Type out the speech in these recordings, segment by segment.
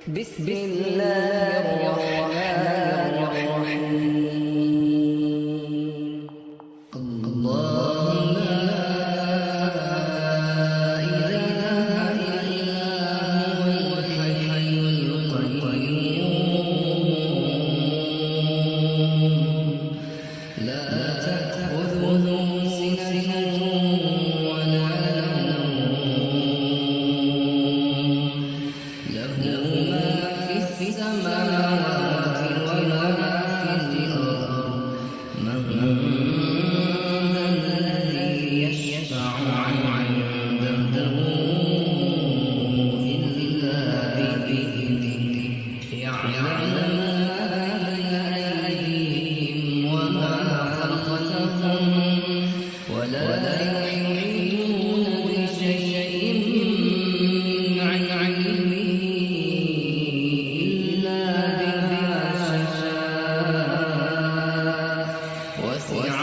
بسم الله الرحمن الرحيم. الله لا إله إلا هو الحي القيوم لا تأخذه سنة ولا نوم له ما في السماوات وما في الأرض من ذا الذي يشفع عنده إلا بإذنه يعلم ما بين أيديهم وما خلفهم ولا يحيطون بشيء من علمه إلا بما شاء وسع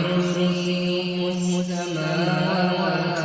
كرسيه السماوات